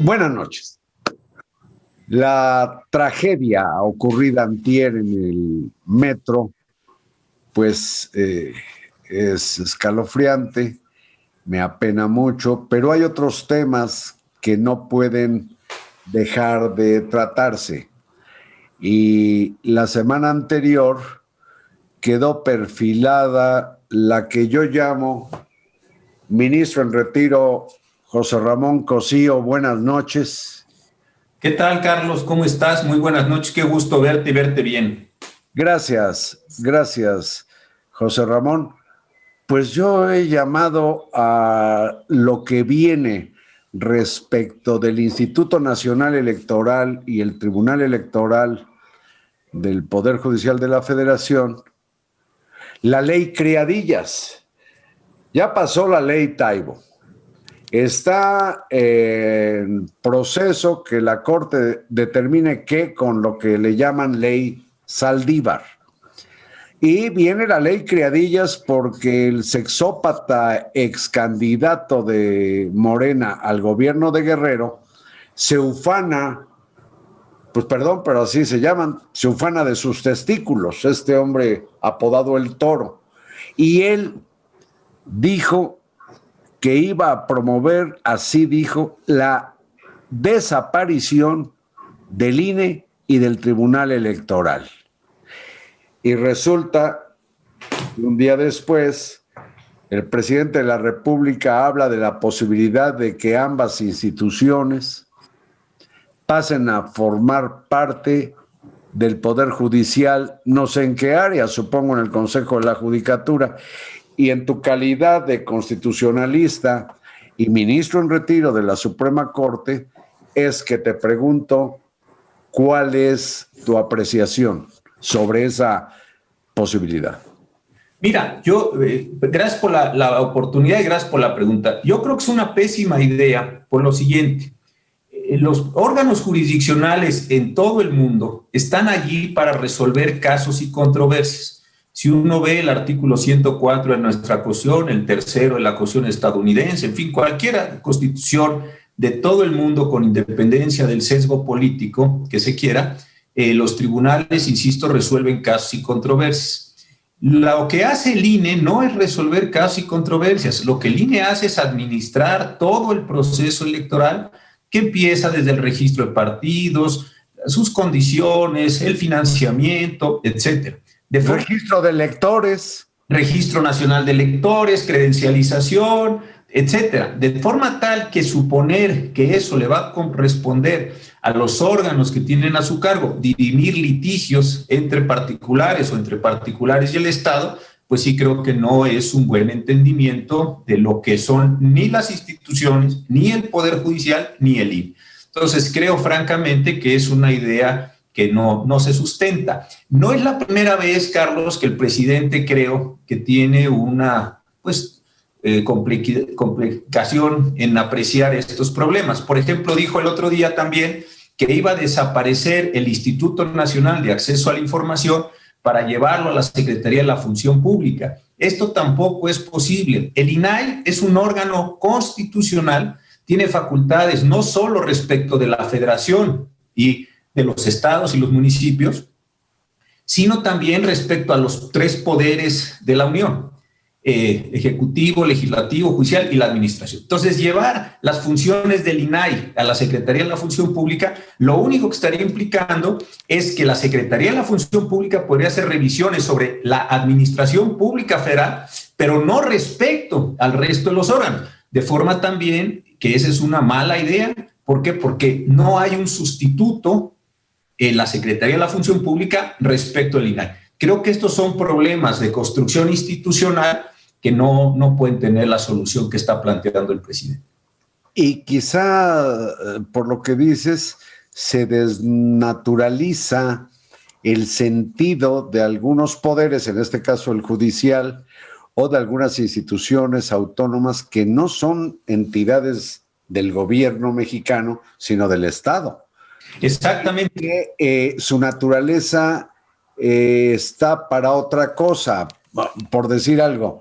Buenas noches. La tragedia ocurrida antier en el metro, pues es escalofriante, me apena mucho, pero hay otros temas que no pueden dejar de tratarse. Y la semana anterior quedó perfilada la que yo llamo ministro en retiro, José Ramón Cosío. Buenas noches. ¿Qué tal, Carlos? ¿Cómo estás? Muy buenas noches. Qué gusto verte y verte bien. Gracias, José Ramón. Pues yo he llamado a lo que viene respecto del Instituto Nacional Electoral y el Tribunal Electoral del Poder Judicial de la Federación, la ley Criadillas. Ya pasó la ley Taibo. Está en proceso que la Corte determine qué con lo que le llaman ley Saldívar. Y viene la ley Criadillas porque el sexópata ex candidato de Morena al gobierno de Guerrero se ufana, pues perdón, pero así se llaman, se ufana de sus testículos, este hombre apodado el Toro. Y él dijo que iba a promover, así dijo, la desaparición del INE y del Tribunal Electoral. Y resulta que un día después, el presidente de la República habla de la posibilidad de que ambas instituciones pasen a formar parte del Poder Judicial, no sé en qué área, supongo en el Consejo de la Judicatura. Y en tu calidad de constitucionalista y ministro en retiro de la Suprema Corte, es que te pregunto cuál es tu apreciación sobre esa posibilidad. Mira, gracias por la oportunidad y gracias por la pregunta. Yo creo que es una pésima idea por lo siguiente. Los órganos jurisdiccionales en todo el mundo están allí para resolver casos y controversias. Si uno ve el artículo 104 de nuestra Constitución, el tercero de la Constitución estadounidense, en fin, cualquier constitución de todo el mundo con independencia del sesgo político que se quiera, los tribunales, insisto, resuelven casos y controversias. Lo que hace el INE no es resolver casos y controversias, lo que el INE hace es administrar todo el proceso electoral que empieza desde el registro de partidos, sus condiciones, el financiamiento, etcétera. Registro de electores. Registro Nacional de Electores, credencialización, etcétera. De forma tal que suponer que eso le va a corresponder a los órganos que tienen a su cargo dirimir litigios entre particulares o entre particulares y el Estado, pues sí creo que no es un buen entendimiento de lo que son ni las instituciones, ni el Poder Judicial, ni el INE. Entonces creo francamente que es una idea que no se sustenta. No es la primera vez, Carlos, que el presidente creo que tiene una complicación en apreciar estos problemas. Por ejemplo, dijo el otro día también que iba a desaparecer el Instituto Nacional de Acceso a la Información para llevarlo a la Secretaría de la Función Pública. Esto tampoco es posible. El INAI es un órgano constitucional, tiene facultades no solo respecto de la Federación y de los estados y los municipios, sino también respecto a los tres poderes de la Unión, ejecutivo, legislativo, judicial y la administración. Entonces, llevar las funciones del INAI a la Secretaría de la Función Pública, lo único que estaría implicando es que la Secretaría de la Función Pública podría hacer revisiones sobre la administración pública federal, pero no respecto al resto de los órganos, de forma también que esa es una mala idea. ¿Por qué? Porque no hay un sustituto en la Secretaría de la Función Pública respecto al INAI. Creo que estos son problemas de construcción institucional que no pueden tener la solución que está planteando el presidente. Y quizá, por lo que dices, se desnaturaliza el sentido de algunos poderes, en este caso el judicial, o de algunas instituciones autónomas que no son entidades del gobierno mexicano, sino del Estado. Exactamente. Su naturaleza está para otra cosa, por decir algo.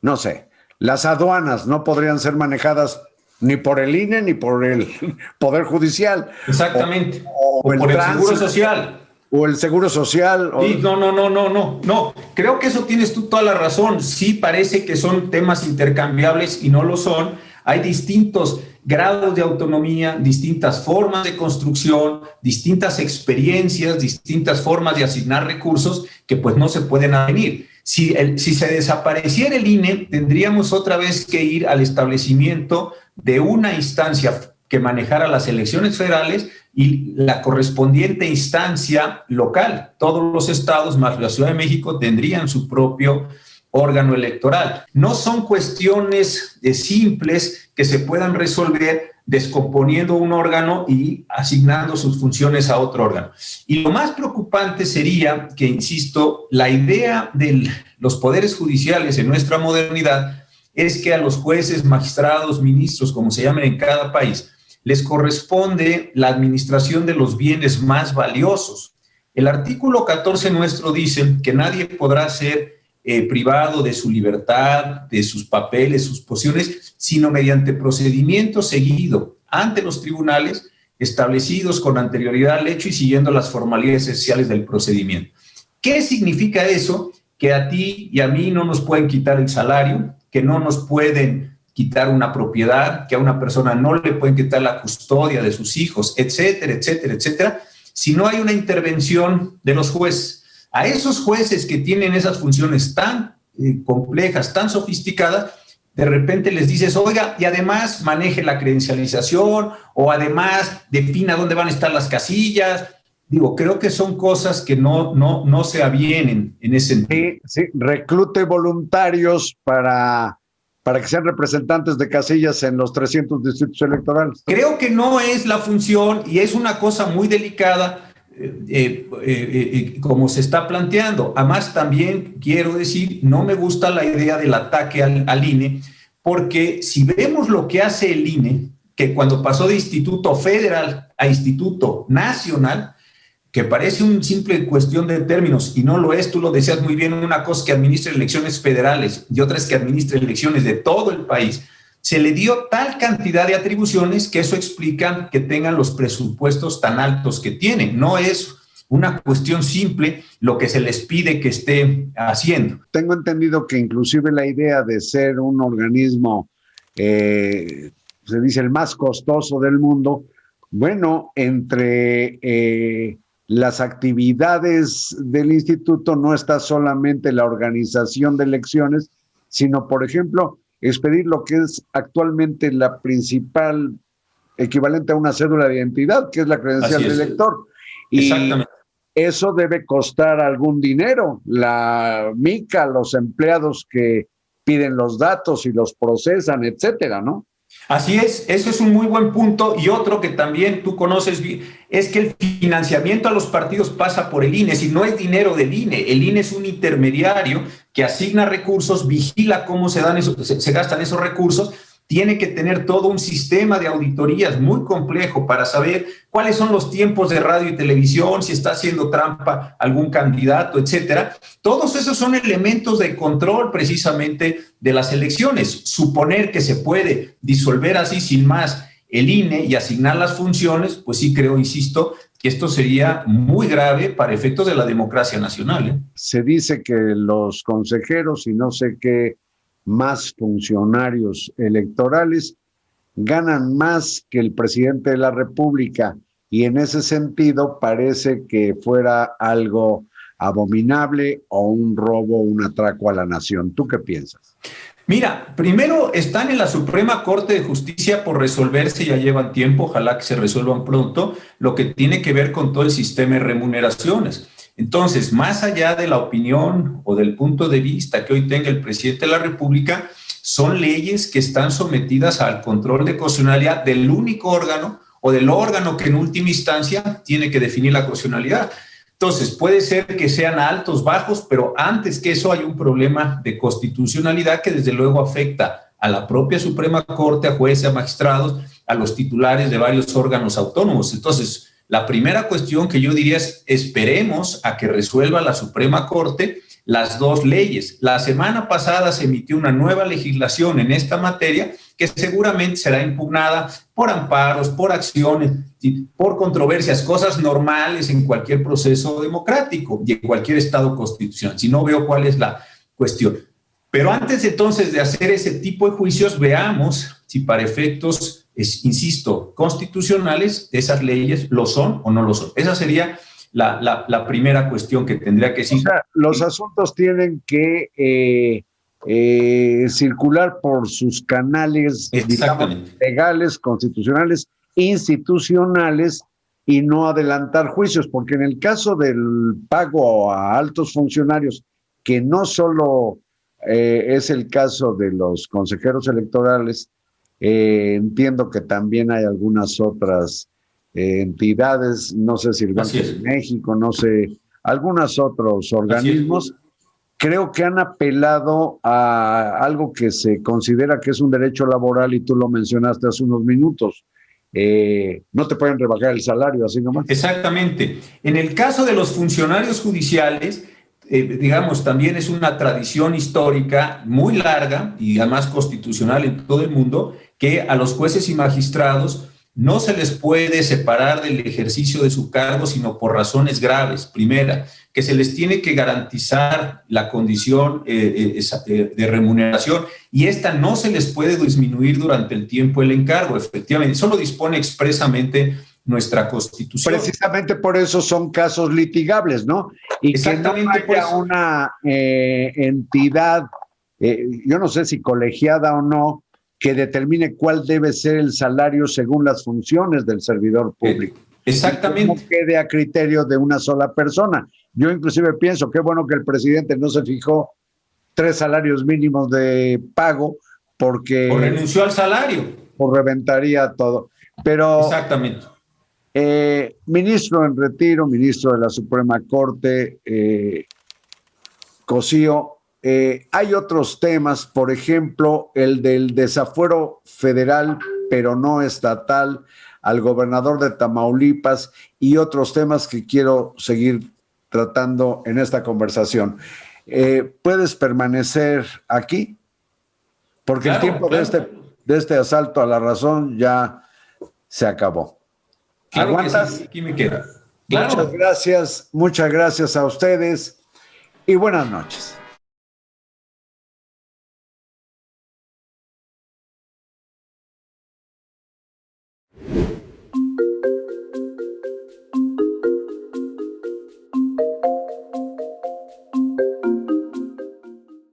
No sé, las aduanas no podrían ser manejadas Ni por el INE ni por el Poder Judicial. Exactamente. O por el Seguro Social. O el Seguro Social. Sí, no. Creo que eso tienes tú toda la razón. Sí parece que son temas intercambiables y no lo son. Hay distintos grados de autonomía, distintas formas de construcción, distintas experiencias, distintas formas de asignar recursos que pues no se pueden avenir. Si se desapareciera el INE, tendríamos otra vez que ir al establecimiento de una instancia que manejara las elecciones federales y la correspondiente instancia local. Todos los estados, más la Ciudad de México, tendrían su propio órgano electoral. No son cuestiones simples que se puedan resolver descomponiendo un órgano y asignando sus funciones a otro órgano. Y lo más preocupante sería que, insisto, la idea de los poderes judiciales en nuestra modernidad es que a los jueces, magistrados, ministros, como se llamen en cada país, les corresponde la administración de los bienes más valiosos. El artículo 14 nuestro dice que nadie podrá ser privado de su libertad, de sus papeles, sus posiciones, sino mediante procedimiento seguido ante los tribunales establecidos con anterioridad al hecho y siguiendo las formalidades esenciales del procedimiento. ¿Qué significa eso? Que a ti y a mí no nos pueden quitar el salario, que no nos pueden quitar una propiedad, que a una persona no le pueden quitar la custodia de sus hijos, etcétera, etcétera, etcétera, si no hay una intervención de los jueces. A esos jueces que tienen esas funciones tan complejas, tan sofisticadas, de repente les dices, oiga, y además maneje la credencialización, o además defina dónde van a estar las casillas. Digo, creo que son cosas que no se avienen en ese sentido. Sí, reclute voluntarios para que sean representantes de casillas en los 300 distritos electorales. Creo que no es la función y es una cosa muy delicada como se está planteando. Además, también quiero decir, no me gusta la idea del ataque al INE, porque si vemos lo que hace el INE, que cuando pasó de Instituto Federal a Instituto Nacional, que parece una simple cuestión de términos y no lo es, tú lo decías muy bien, una cosa que administra elecciones federales y otra es que administra elecciones de todo el país, se le dio tal cantidad de atribuciones que eso explica que tengan los presupuestos tan altos que tienen. No es una cuestión simple lo que se les pide que esté haciendo. Tengo entendido que inclusive la idea de ser un organismo, se dice el más costoso del mundo, bueno, entre las actividades del instituto no está solamente la organización de elecciones, sino, por ejemplo, expedir lo que es actualmente la principal equivalente a una cédula de identidad, que es la credencial del elector. Y eso debe costar algún dinero. La MICA, los empleados que piden los datos y los procesan, etcétera, ¿no? Así es, eso es un muy buen punto. Y otro que también tú conoces bien, es que el financiamiento a los partidos pasa por el INE, si no es dinero del INE. El INE es un intermediario que asigna recursos, vigila cómo se gastan esos recursos, tiene que tener todo un sistema de auditorías muy complejo para saber cuáles son los tiempos de radio y televisión, si está haciendo trampa algún candidato, etcétera. Todos esos son elementos de control precisamente de las elecciones. Suponer que se puede disolver así sin más el INE y asignar las funciones, pues sí creo, insisto, que esto sería muy grave para efectos de la democracia nacional. Se dice que los consejeros y no sé qué más funcionarios electorales ganan más que el presidente de la República y en ese sentido parece que fuera algo abominable o un robo, un atraco a la nación. ¿Tú qué piensas? Mira, primero están en la Suprema Corte de Justicia por resolverse, ya llevan tiempo, ojalá que se resuelvan pronto, lo que tiene que ver con todo el sistema de remuneraciones. Entonces, más allá de la opinión o del punto de vista que hoy tenga el presidente de la República, son leyes que están sometidas al control de constitucionalidad del único órgano o del órgano que en última instancia tiene que definir la constitucionalidad. Entonces, puede ser que sean altos, bajos, pero antes que eso hay un problema de constitucionalidad que desde luego afecta a la propia Suprema Corte, a jueces, a magistrados, a los titulares de varios órganos autónomos. Entonces, la primera cuestión que yo diría es esperemos a que resuelva la Suprema Corte las dos leyes. La semana pasada se emitió una nueva legislación en esta materia que seguramente será impugnada por amparos, por acciones, por controversias, cosas normales en cualquier proceso democrático y en cualquier Estado constitucional. Si no veo cuál es la cuestión. Pero antes entonces de hacer ese tipo de juicios, veamos si para efectos, insisto, constitucionales, esas leyes lo son o no lo son. Esa sería la primera cuestión que tendría que decir. O sea, los asuntos tienen que circular por sus canales, digamos, legales, constitucionales, institucionales, y no adelantar juicios, porque en el caso del pago a altos funcionarios, que no solo es el caso de los consejeros electorales, entiendo que también hay algunas otras entidades, no sé si el Banco de México, no sé, algunos otros organismos, creo que han apelado a algo que se considera que es un derecho laboral, y tú lo mencionaste hace unos minutos. No te pueden rebajar el salario así nomás. Exactamente. En el caso de los funcionarios judiciales, digamos, también es una tradición histórica muy larga y además constitucional en todo el mundo, que a los jueces y magistrados no se les puede separar del ejercicio de su cargo, sino por razones graves. Primera, que se les tiene que garantizar la condición de remuneración, y esta no se les puede disminuir durante el tiempo del encargo. Efectivamente, eso lo dispone expresamente nuestra Constitución. Precisamente por eso son casos litigables, ¿no? Y exactamente, que no haya una entidad, yo no sé si colegiada o no, que determine cuál debe ser el salario según las funciones del servidor público. Exactamente. No quede a criterio de una sola persona. Yo inclusive pienso, qué bueno que el presidente no se fijó 3 salarios mínimos de pago, porque... O renunció al salario. O reventaría todo. Pero... Exactamente. Ministro en retiro, ministro de la Suprema Corte, Cosío, hay otros temas, por ejemplo, el del desafuero federal, pero no estatal, al gobernador de Tamaulipas, y otros temas que quiero seguir tratando en esta conversación. ¿Puedes permanecer aquí? Porque claro, el tiempo de este asalto a la razón ya se acabó. Claro. ¿Aguantas? Sí, aquí me queda. Claro. Muchas gracias a ustedes y buenas noches.